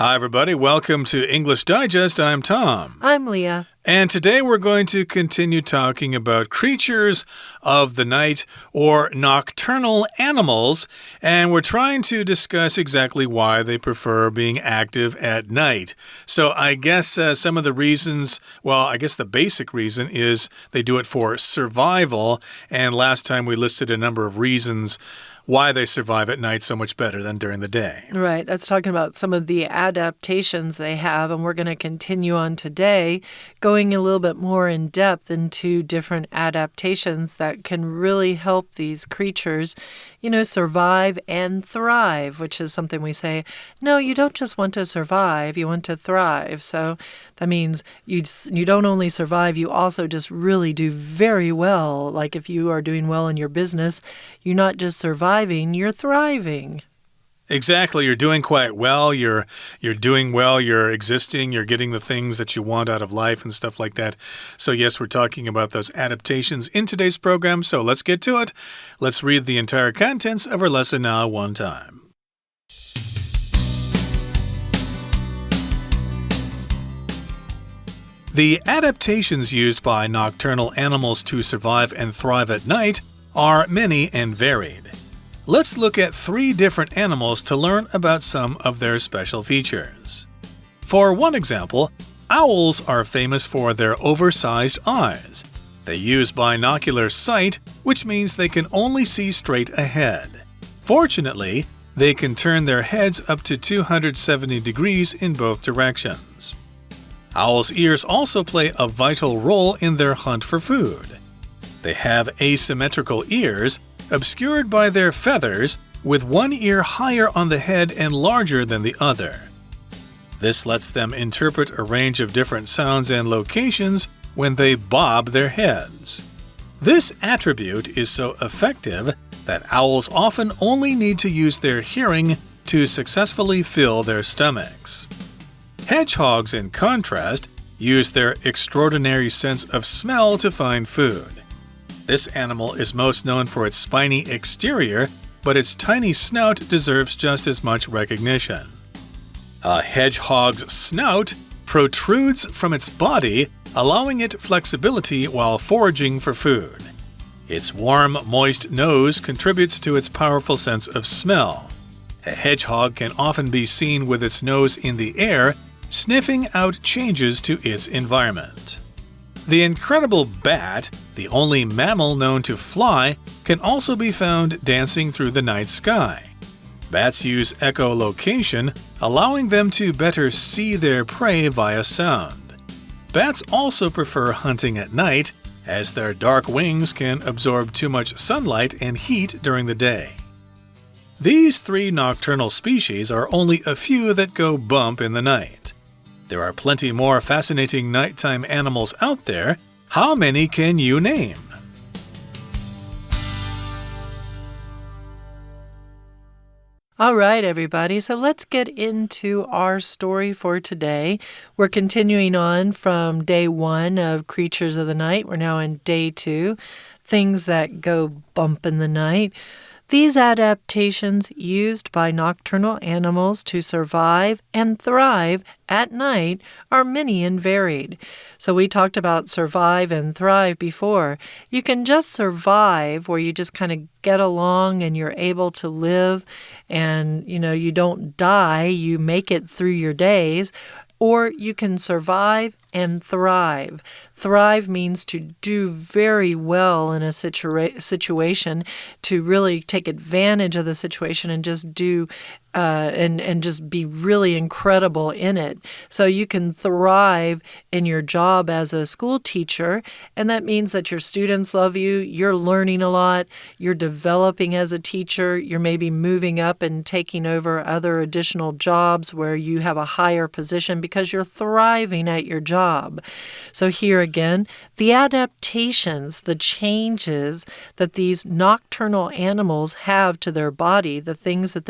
Hi, everybody. Welcome to English Digest. I'm Tom. I'm Leah. And today we're going to continue talking about creatures of the night or nocturnal animals. And we're trying to discuss exactly why they prefer being active at night. So I guess some of the reasons, well, I guess the basic reason is they do it for survival. And last time we listed a number of reasons why they survive at night so much better than during the day. Right. That's talking about some of the adaptations they have. And we're going to continue on today, going a little bit more in depth into different adaptations that can really help these creatures, survive and thrive, which is something we say, no, you don't just want to survive, you want to thrive. So that means you don't only survive, you also just really do very well. Like if you are doing well in your business, you're not just surviving, you're thriving. Exactly. You're doing quite well. You're doing well. You're existing. You're getting the things that you want out of life and stuff like that. So yes, we're talking about those adaptations in today's program. So let's get to it. Let's read the entire contents of our lesson now one time. The adaptations used by nocturnal animals to survive and thrive at night are many and varied. Let's look at 3 different animals to learn about some of their special features. For one example, owls are famous for their oversized eyes. They use binocular sight, which means they can only see straight ahead. Fortunately, they can turn their heads up to 270 degrees in both directions. Owls' ears also play a vital role in their hunt for food. They have asymmetrical ears, obscured by their feathers, with one ear higher on the head and larger than the other. This lets them interpret a range of different sounds and locations when they bob their heads. This attribute is so effective that owls often only need to use their hearing to successfully fill their stomachs. Hedgehogs, in contrast, use their extraordinary sense of smell to find food. This animal is most known for its spiny exterior, but its tiny snout deserves just as much recognition. A hedgehog's snout protrudes from its body, allowing it flexibility while foraging for food. Its warm, moist nose contributes to its powerful sense of smell. A hedgehog can often be seen with its nose in the air, sniffing out changes to its environment. The incredible bat, the only mammal known to fly, can also be found dancing through the night sky. Bats use echolocation, allowing them to better see their prey via sound. Bats also prefer hunting at night, as their dark wings can absorb too much sunlight and heat during the day. These 3 nocturnal species are only a few that go bump in the night. There are plenty more fascinating nighttime animals out there. How many can you name? All right, everybody. So let's get into our story for today. We're continuing on from day 1 of Creatures of the Night. We're now in day 2, things that go bump in the night. These adaptations used by nocturnal animals to survive and thrive at night are many and varied. So we talked about survive and thrive before. You can just survive, where you just kind of get along and you're able to live and, you don't die, you make it through your days. Or you can survive and thrive. Thrive means to do very well in a situation, to really take advantage of the situation and just do and just be really incredible in it. So you can thrive in your job as a school teacher, and that means that your students love you, you're learning a lot, you're developing as a teacher, you're maybe moving up and taking over other additional jobs where you have a higher position because you're thriving at your job. So here again, the adaptations, the changes that these nocturnal animals have to their body, the things that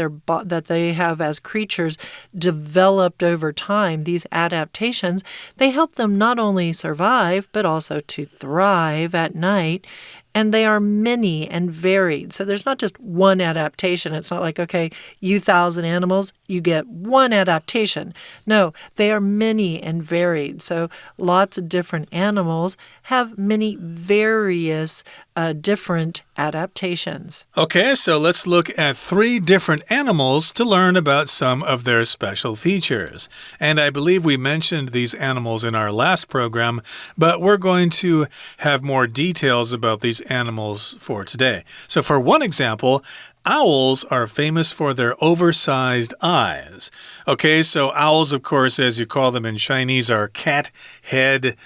they have as creatures developed over time, these adaptations, they help them not only survive, but also to thrive at night. and they are many and varied. So there's not just one adaptation. It's not like, okay, you 1,000 animals, you get one adaptation. No, they are many and varied. So lots of different animals have many various different adaptations. Okay, so let's look at 3 different animals to learn about some of their special features. And I believe we mentioned these animals in our last program, but we're going to have more details about these animals for today. So for one example, owls are famous for their oversized eyes. Okay, so owls, of course, as you call them in Chinese, are cat-head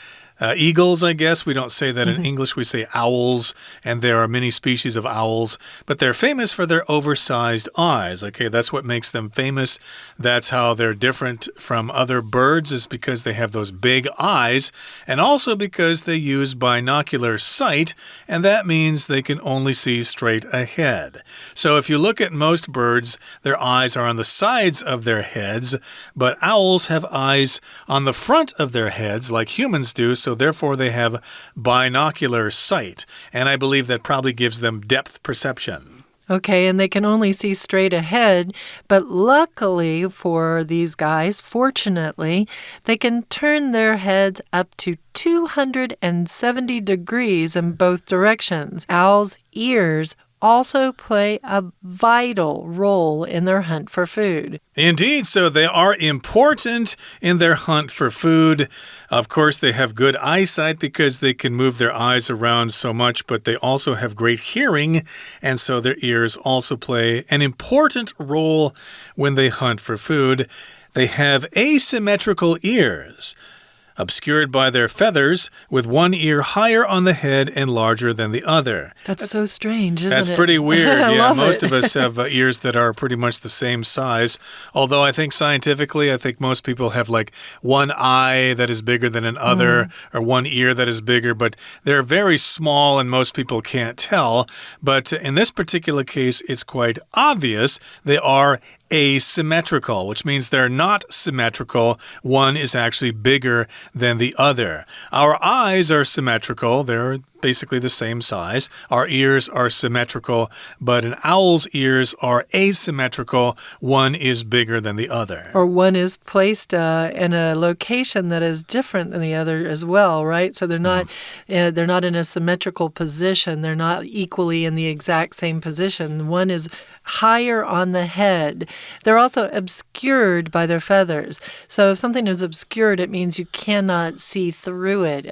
eagles, I guess. We don't say that in English. We say owls, and there are many species of owls, but they're famous for their oversized eyes. Okay, that's what makes them famous. That's how they're different from other birds, is because they have those big eyes, and also because they use binocular sight, and that means they can only see straight ahead. So if you look at most birds, their eyes are on the sides of their heads, but owls have eyes on the front of their heads like humans do, so therefore they have binocular sight. And I believe that probably gives them depth perception. Okay, and they can only see straight ahead, but luckily for these guys, fortunately, they can turn their heads up to 270 degrees in both directions. Owls' ears also play a vital role in their hunt for food. Indeed, so they are important in their hunt for food. Of course, they have good eyesight because they can move their eyes around so much, but they also have great hearing, and so their ears also play an important role when they hunt for food. They have asymmetrical ears, obscured by their feathers, with one ear higher on the head and larger than the other. That's so strange, isn't it? That's pretty weird. Yeah, most it. of us have ears that are pretty much the same size. Although I think scientifically, I think most people have like one eye that is bigger than another, or one ear that is bigger, but they're very small and most people can't tell. But in this particular case, it's quite obvious. They are asymmetrical, which means they're not symmetrical. One is actually bigger than the other. Our eyes are symmetrical. They're basically the same size. Our ears are symmetrical, but an owl's ears are asymmetrical. One is bigger than the other. Or one is placed in a location that is different than the other as well, right? So they're not in a symmetrical position. They're not equally in the exact same position. One is higher on the head. They're also obscured by their feathers. So if something is obscured, it means you cannot see through it.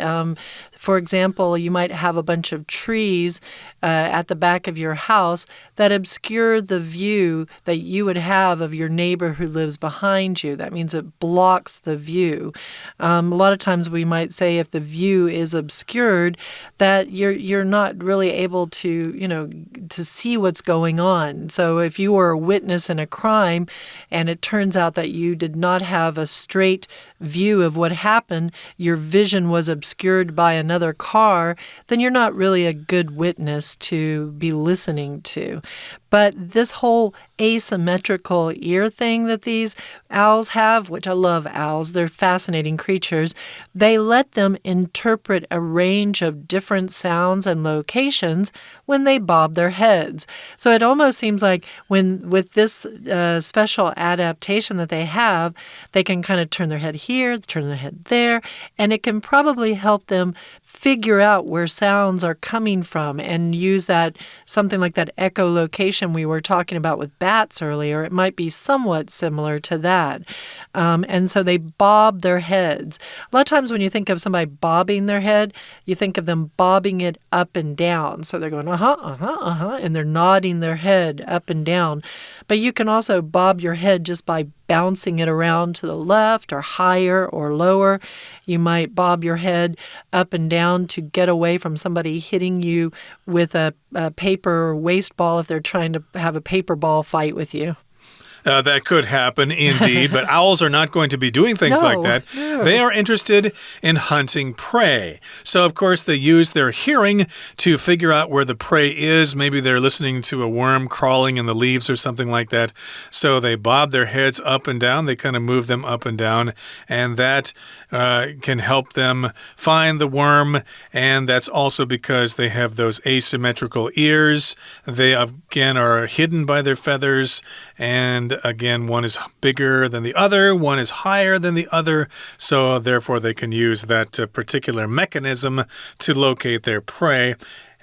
For example, you might have a bunch of trees at the back of your house that obscure the view that you would have of your neighbor who lives behind you. That means it blocks the view. A lot of times we might say if the view is obscured, that you're not really able to see what's going on. So if you were a witness in a crime and it turns out that you did not have a straight view of what happened, your vision was obscured by another car, then you're not really a good witness to be listening to. But this whole asymmetrical ear thing that these owls have, which I love owls, they're fascinating creatures, they let them interpret a range of different sounds and locations when they bob their heads. So it almost seems like with this special adaptation that they have, they can kind of turn their head here, turn their head there, and it can probably help them figure out where sounds are coming from and use that, something like that echolocation we were talking about with bats earlier. It might be somewhat similar to that. And so they bob their heads. A lot of times when you think of somebody bobbing their head, you think of them bobbing it up and down. So they're going, and they're nodding their head up and down. But you can also bob your head just by bouncing it around to the left or higher or lower. You might bob your head up and down to get away from somebody hitting you with a paper waste ball if they're trying to have a paper ball fight with you. That could happen indeed, but owls are not going to be doing things like that. No. They are interested in hunting prey. So, of course, they use their hearing to figure out where the prey is. Maybe they're listening to a worm crawling in the leaves or something like that. So they bob their heads up and down. They kind of move them up and down, and that can help them find the worm. And that's also because they have those asymmetrical ears. They, again, are hidden by their feathers. And, again, one is bigger than the other. One is higher than the other. So, therefore, they can use that particular mechanism to locate their prey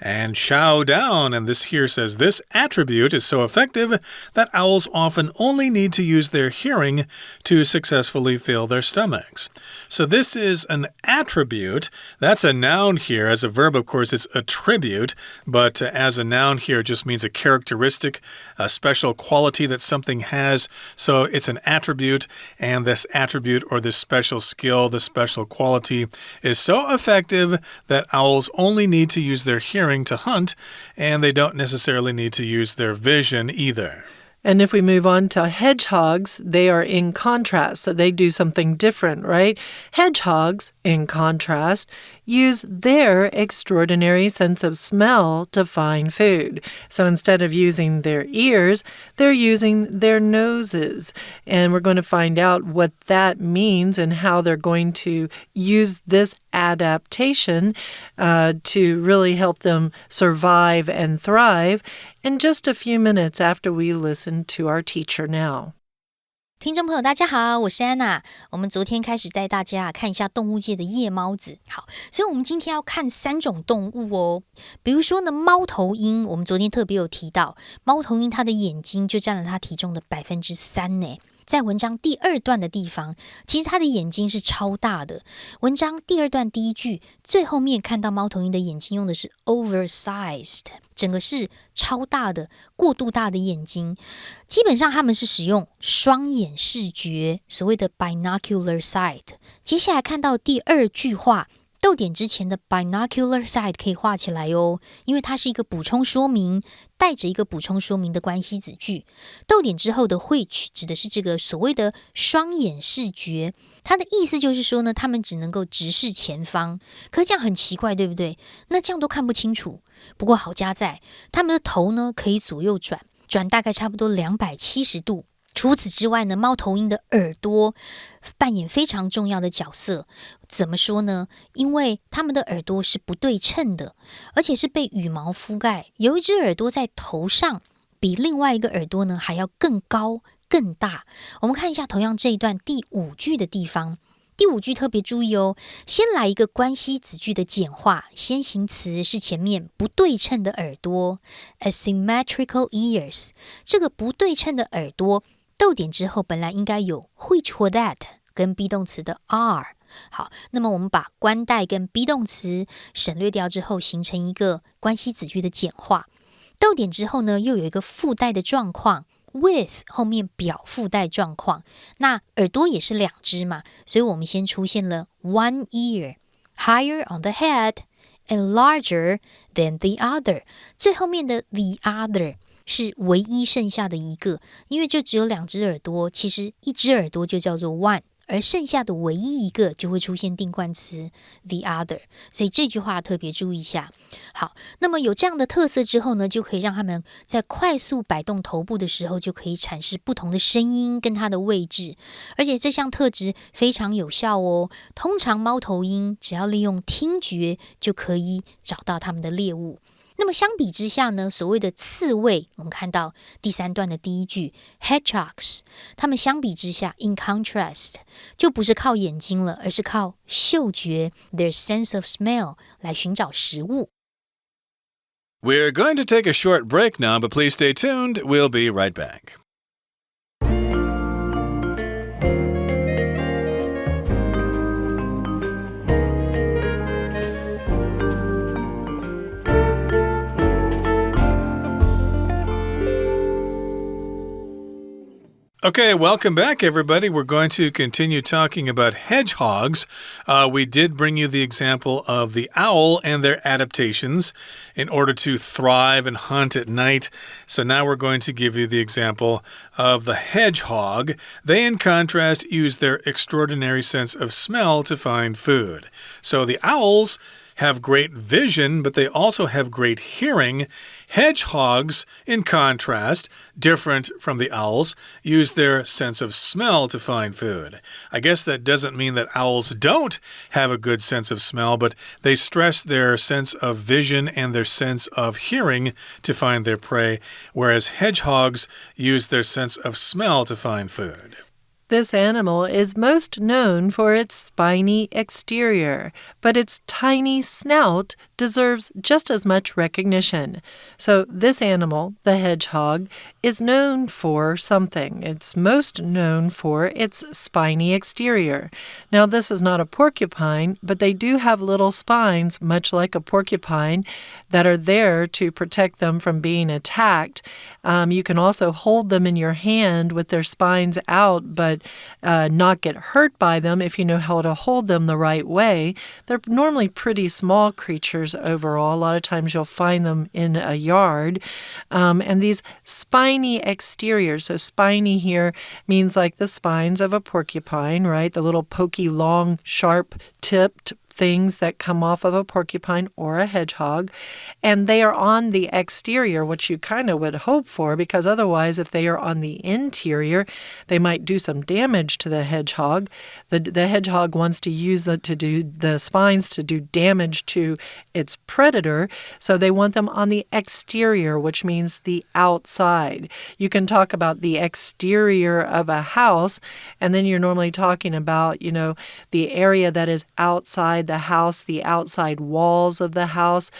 and chow down. And this here says this attribute is so effective that owls often only need to use their hearing to successfully fill their stomachs. So this is an attribute. That's a noun here. As a verb, of course, it's attribute, but as a noun here, it just means a characteristic, a special quality that something has. So it's an attribute, and this attribute or this special skill, this special quality is so effective that owls only need to use their hearing to hunt, and they don't necessarily need to use their vision either. And if we move on to hedgehogs, they are in contrast, so they do something different, right? Hedgehogs, in contrast, use their extraordinary sense of smell to find food. So instead of using their ears, they're using their noses. And we're going to find out what that means and how they're going to use this adaptation to really help them survive and thrive in just a few minutes after we listen to our teacher now. 听众朋友大家好，我是安娜。我们昨天开始带大家看一下动物界的夜猫子。好，所以我们今天要看3种动物哦。比如说呢，猫头鹰，我们昨天特别有提到，猫头鹰它的眼睛就占了它体重的3%呢。在文章第2段的地方，其实它的眼睛是超大的。文章第2段第1句最后面看到猫头鹰的眼睛用的是 oversized， 整个是超大的、过度大的眼睛。基本上他们是使用双眼视觉，所谓的 binocular sight。接下来看到第2句话，逗点之前的 binocular sight 可以画起来哦，因为它是一个补充说明，带着一个补充说明的关系子句。逗点之后的 which 指的是这个所谓的双眼视觉，它的意思就是说呢，他们只能够直视前方。可是这样很奇怪，对不对？那这样都看不清楚。不过好加在，他们的头呢可以左右转，转大概差不多270度。除此之外呢，猫头鹰的耳朵扮演非常重要的角色。怎么说呢？因为它们的耳朵是不对称的，而且是被羽毛覆盖。有一只耳朵在头上，比另外一个耳朵呢还要更高、更大。我们看一下同样这一段第5句的地方。第5句特别注意哦，先来一个关系子句的简化，先行词是前面不对称的耳朵 asymmetrical ears。 这个不对称的耳朵逗点之后本来应该有 which or that 跟 be 动词的 are。 好，那么我们把关代跟 be 动词省略掉之后，形成一个关系子句的简化。逗点之后呢，又有一个附带的状况with 后面表附带状况，那耳朵也是2只嘛，所以我们先出现了 one ear higher on the head and larger than the other。 最后面的 the other 是唯一剩下的一个，因为就只有2只耳朵，其实1只耳朵就叫做 one， 而剩下的唯一一个就会出现定冠词 the other， 所以这句话特别注意一下。好，那么有这样的特色之后呢，就可以让他们在快速摆动头部的时候，就可以阐释不同的声音跟它的位置，而且这项特质非常有效哦。通常猫头鹰只要利用听觉就可以找到它们的猎物。那么相比之下呢，所谓的刺猬，我们看到第3段的第1句 hedgehogs， 他们相比之下 in contrast 就不是靠眼睛了，而是靠嗅觉 their sense of smell 来寻找食物。 We're going to take a short break now, but please stay tuned. We'll be right back. Okay, welcome back, everybody. We're going to continue talking about hedgehogs. We did bring you the example of the owl and their adaptations in order to thrive and hunt at night. So now we're going to give you the example of the hedgehog. They, in contrast, use their extraordinary sense of smell to find food. So the owls have great vision, but they also have great hearing. Hedgehogs, in contrast, different from the owls, use their sense of smell to find food. I guess that doesn't mean that owls don't have a good sense of smell, but they stress their sense of vision and their sense of hearing to find their prey, whereas hedgehogs use their sense of smell to find food. This animal is most known for its spiny exterior, but its tiny snout deserves just as much recognition. So this animal, the hedgehog, is known for something. It's most known for its spiny exterior. Now, this is not a porcupine, but they do have little spines, much like a porcupine, that are there to protect them from being attacked. You can also hold them in your hand with their spines out, but not get hurt by them if you know how to hold them the right way. They're normally pretty small creatures overall. A lot of times you'll find them in a yard. And these spiny exteriors, so spiny here means like the spines of a porcupine, right? The little pokey, long, sharp-tipped things that come off of a porcupine or a hedgehog, and they are on the exterior, which you kind of would hope for, because otherwise, if they are on the interior, they might do some damage to the hedgehog. The hedgehog wants to use the spines to do damage to its predator, so they want them on the exterior, which means the outside. You can talk about the exterior of a house, and then you're normally talking about, the area that is outside the house, the outside walls of the house.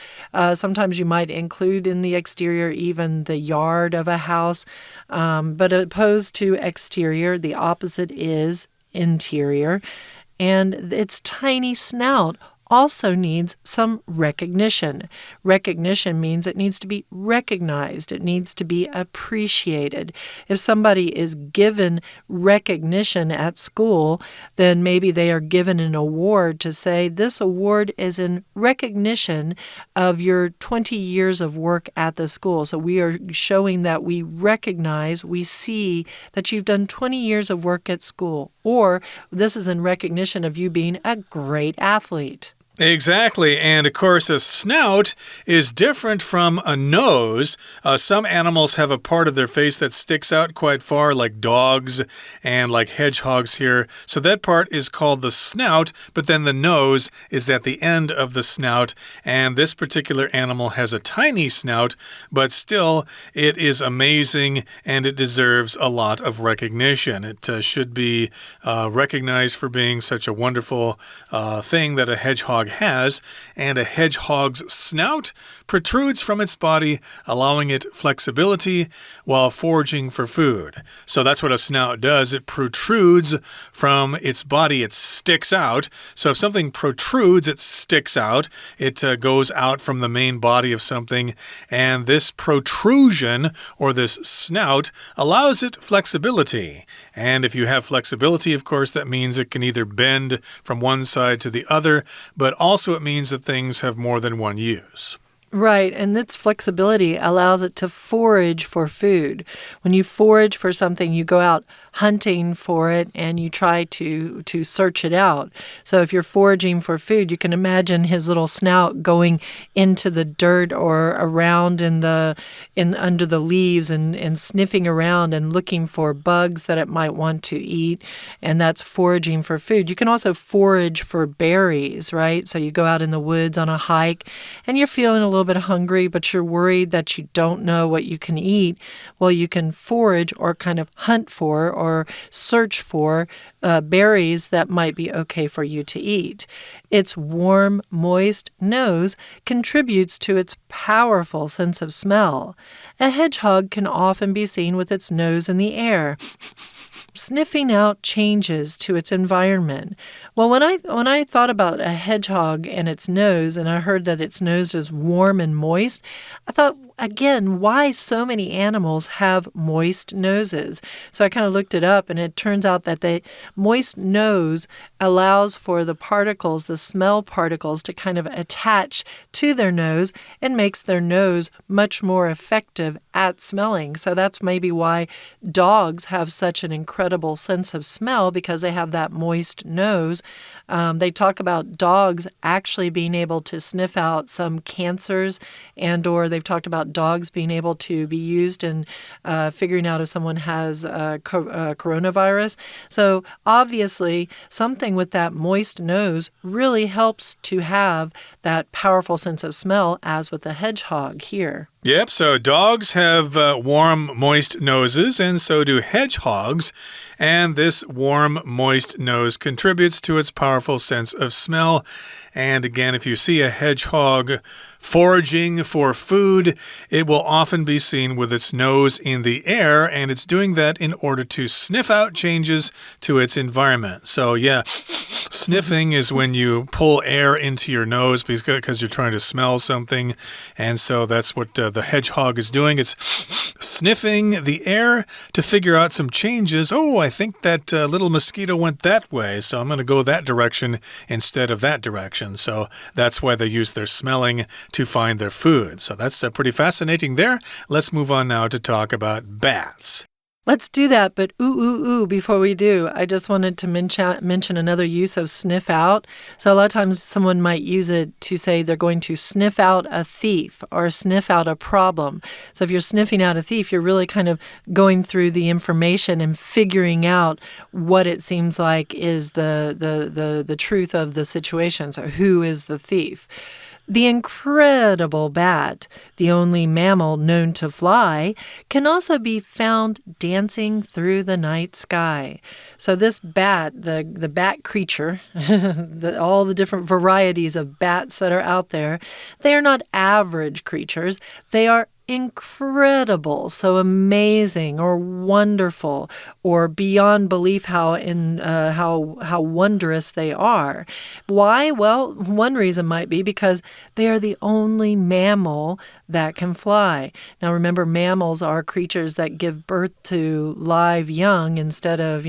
Sometimes you might include in the exterior even the yard of a house. But opposed to exterior, the opposite is interior. And its tiny snout also needs some recognition. Recognition means it needs to be recognized. It needs to be appreciated. If somebody is given recognition at school, then maybe they are given an award to say, this award is in recognition of your 20 years of work at the school. So we are showing that we recognize, we see that you've done 20 years of work at school. Or this is in recognition of you being a great athlete. Exactly, and of course a snout is different from a nose. Some animals have a part of their face that sticks out quite far, like dogs and like hedgehogs here. So that part is called the snout, but then the nose is at the end of the snout, and this particular animal has a tiny snout, but still it is amazing and it deserves a lot of recognition. It should be recognized for being such a wonderful thing that a hedgehog has, and a hedgehog's snout protrudes from its body, allowing it flexibility while foraging for food. So that's what a snout does. It protrudes from its body. It sticks out. So if something protrudes, it sticks out. It goes out from the main body of something, and this protrusion, or this snout, allows it flexibility. And if you have flexibility, of course, that means it can either bend from one side to the other, but also it means that things have more than one use. Right, and this flexibility allows it to forage for food. When you forage for something, you go out hunting for it and you try to search it out. So if you're foraging for food, you can imagine his little snout going into the dirt or around under the leaves and sniffing around and looking for bugs that it might want to eat, and that's foraging for food. You can also forage for berries, right? So you go out in the woods on a hike and you're feeling a little bit hungry, but you're worried that you don't know what you can eat. Well, you can forage or kind of hunt for or search for berries that might be okay for you to eat. Its warm, moist nose contributes to its powerful sense of smell. A hedgehog can often be seen with its nose in the air, sniffing out changes to its environment. Well, when I thought about a hedgehog and its nose, and I heard that its nose is warm and moist, I thought, again, why so many animals have moist noses. So I kind of looked it up, and it turns out that the moist nose allows for the particles, the smell particles, to kind of attach to their nose and makes their nose much more effective at smelling. So that's maybe why dogs have such an incredible sense of smell, because they have that moist nose. They talk about dogs actually being able to sniff out some cancers, and or they've talked about dogs being able to be used in figuring out if someone has coronavirus. So obviously, something with that moist nose really helps to have that powerful sense of smell, as with the hedgehog here. Yep, so dogs have warm, moist noses, and so do hedgehogs. And this warm, moist nose contributes to its powerful sense of smell. And again, if you see a hedgehog foraging for food, it will often be seen with its nose in the air, and it's doing that in order to sniff out changes to its environment. So yeah, sniffing is when you pull air into your nose because you're trying to smell something, and so that's what the hedgehog is doing. It's sniffing the air to figure out some changes. Oh, I think that little mosquito went that way, so I'm going to go that direction instead of that direction. So that's why they use their smelling to find their food. So that's pretty fascinating there. Let's move on now to talk about bats. Let's do that, but before we do, I just wanted to mention another use of sniff out. So a lot of times someone might use it to say they're going to sniff out a thief or sniff out a problem. So if you're sniffing out a thief, you're really kind of going through the information and figuring out what it seems like is the truth of the situation. So who is the thief? The incredible bat, the only mammal known to fly, can also be found dancing through the night sky. So this bat, the bat creature, all the different varieties of bats that are out there, they are not average creatures. They are incredible, so amazing or wonderful or beyond belief how wondrous they are. Why? Well, one reason might be because they are the only mammal that can fly. Now remember, mammals are creatures that give birth to live young instead of,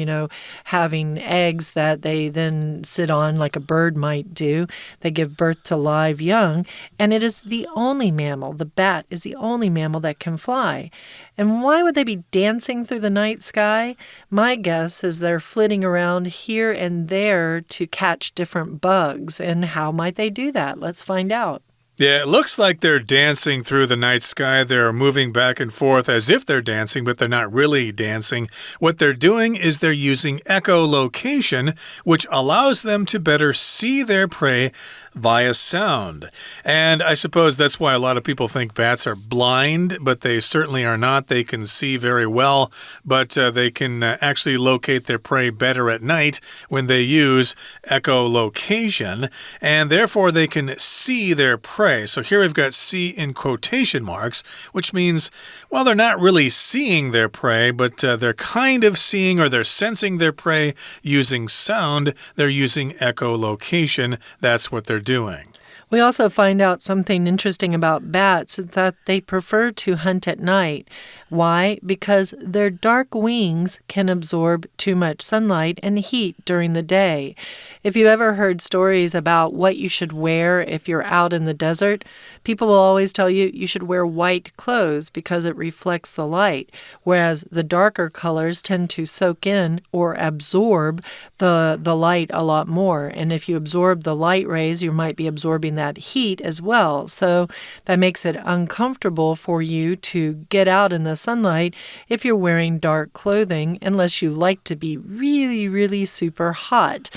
having eggs that they then sit on like a bird might do. They give birth to live young, and it is the only mammal, the bat is the only mammal that can fly. And why would they be dancing through the night sky? My guess is they're flitting around here and there to catch different bugs. And how might they do that? Let's find out. Yeah, it looks like they're dancing through the night sky. They're moving back and forth as if they're dancing, but they're not really dancing. What they're doing is they're using echolocation, which allows them to better see their prey via sound. And I suppose that's why a lot of people think bats are blind, but they certainly are not. They can see very well, but they can actually locate their prey better at night when they use echolocation, and therefore they can see their prey. So here we've got see in quotation marks, which means, well, they're not really seeing their prey, but they're kind of seeing or they're sensing their prey using sound. They're using echolocation. That's what they're doing. We also find out something interesting about bats is that they prefer to hunt at night. Why? Because their dark wings can absorb too much sunlight and heat during the day. If you ever heard stories about what you should wear if you're out in the desert, people will always tell you you should wear white clothes because it reflects the light, whereas the darker colors tend to soak in or absorb the light a lot more. And if you absorb the light rays, you might be absorbing that heat as well. So that makes it uncomfortable for you to get out in the sunlight if you're wearing dark clothing, unless you like to be really, really super hot,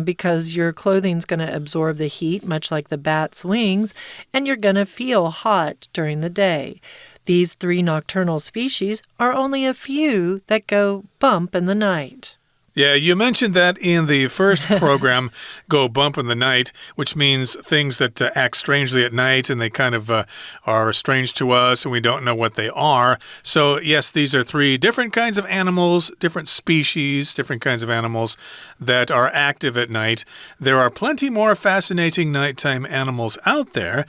because your clothing's going to absorb the heat, much like the bat's wings, and you're going to feel hot during the day. These three nocturnal species are only a few that go bump in the night. Yeah, you mentioned that in the first program, Go Bump in the Night, which means things that act strangely at night and they kind of are strange to us and we don't know what they are. So, yes, these are three different kinds of animals, different species, different kinds of animals that are active at night. There are plenty more fascinating nighttime animals out there.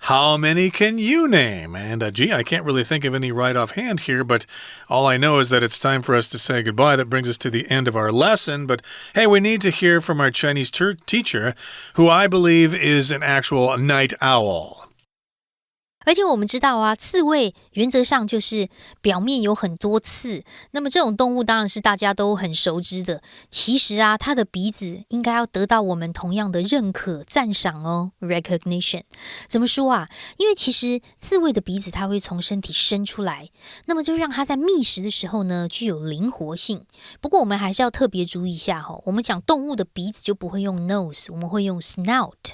How many can you name? And gee, I can't really think of any right offhand here, but all I know is that it's time for us to say goodbye. That brings us to the end of our lesson. But hey, we need to hear from our Chinese teacher, who I believe is an actual night owl. 而且我们知道啊，刺猬原则上就是表面有很多刺，那么这种动物当然是大家都很熟知的。其实啊，它的鼻子应该要得到我们同样的认可、赞赏哦 ，recognition。怎么说啊？因为其实刺猬的鼻子它会从身体伸出来，那么就让它在觅食的时候呢，具有灵活性。不过我们还是要特别注意一下我们讲动物的鼻子就不会用 nose， 我们会用 snout，S-N-O-U-T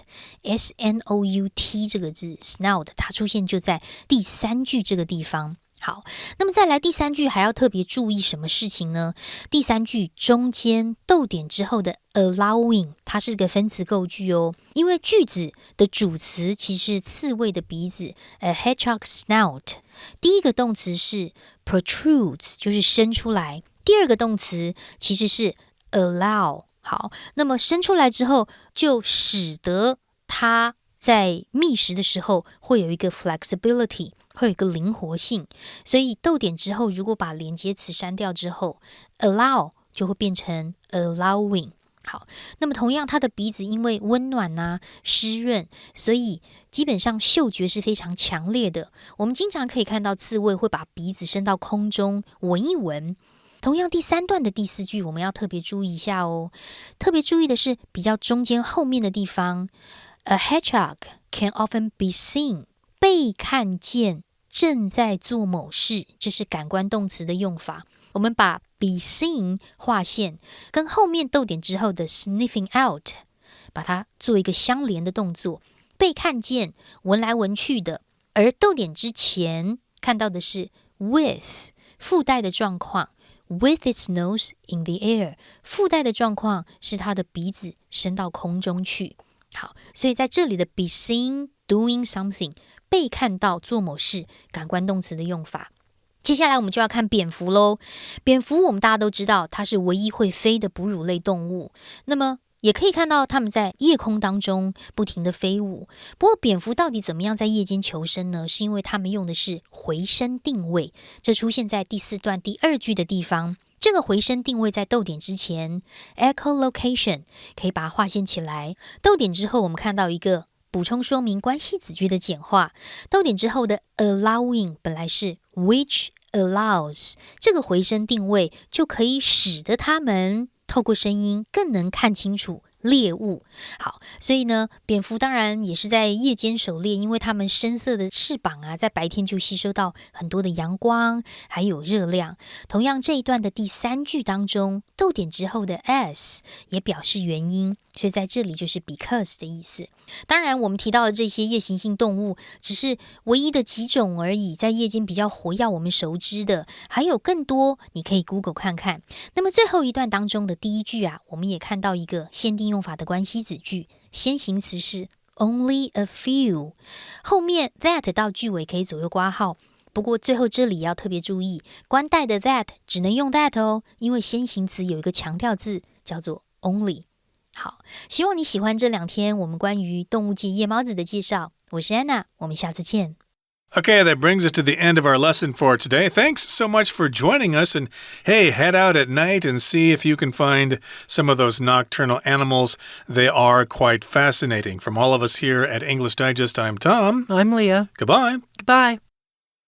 这个字 ，snout 它出现就在第三句这个地方。好，那么再来第三句还要特别注意什么事情呢？第三句中间逗点之后的 allowing， 它是个分词构句哦，因为句子的主词其实是刺猬的鼻子 a hedgehog snout， 第一个动词是 protrudes， 就是伸出来，第二个动词其实是 allow。好，那么伸出来之后就使得它在觅食的时候会有一个 flexibility， 会有一个灵活性，所以逗点之后如果把连接词删掉之后 allow 就会变成 allowing。 好，那么同样它的鼻子因为温暖啊湿润，所以基本上嗅觉是非常强烈的，我们经常可以看到刺猬会把鼻子伸到空中闻一闻。同样第三段的第四句我们要特别注意一下哦，特别注意的是比较中间后面的地方A hedgehog can often be seen， 被看见，正在做某事，这是感官动词的用法。我们把 be seen 划线，跟后面逗点之后的 sniffing out 把它做一个相连的动作，被看见，闻来闻去的。而逗点之前看到的是 with 附带的状况， with its nose in the air， 附带的状况是它的鼻子伸到空中去。好，所以在这里的 be seen doing something 被看到做某事，感官动词的用法。接下来我们就要看蝙蝠咯。蝙蝠我们大家都知道它是唯一会飞的哺乳类动物，那么也可以看到它们在夜空当中不停的飞舞。不过蝙蝠到底怎么样在夜间求生呢？是因为它们用的是回声定位，这出现在第四段第二句的地方。这个回声定位在逗点之前 echolocation 可以把它划线起来，逗点之后我们看到一个补充说明关系子句的简化，逗点之后的 allowing 本来是 which allows， 这个回声定位就可以使得它们透过声音更能看清楚猎物。好，所以呢蝙蝠当然也是在夜间狩猎，因为它们深色的翅膀啊在白天就吸收到很多的阳光还有热量。同样这一段的第三句当中逗点之后的 as 也表示原因，所以在这里就是 because 的意思。当然我们提到的这些夜行性动物只是唯一的几种而已，在夜间比较活跃我们熟知的还有更多，你可以 Google 看看。那么最后一段当中的第一句啊，我们也看到一个限定用法的关系子句，先行词是 only a few， 后面 that 到句尾可以左右括号，不过最后这里要特别注意，关带的 that 只能用 that 哦，因为先行词有一个强调字叫做 only。 好，希望你喜欢这2天我们关于动物界夜猫子的介绍。我是安娜，我们下次见。Okay, that brings us to the end of our lesson for today. Thanks so much for joining us. And hey, head out at night and see if you can find some of those nocturnal animals. They are quite fascinating. From all of us here at English Digest, I'm Tom. I'm Leah. Goodbye. Goodbye.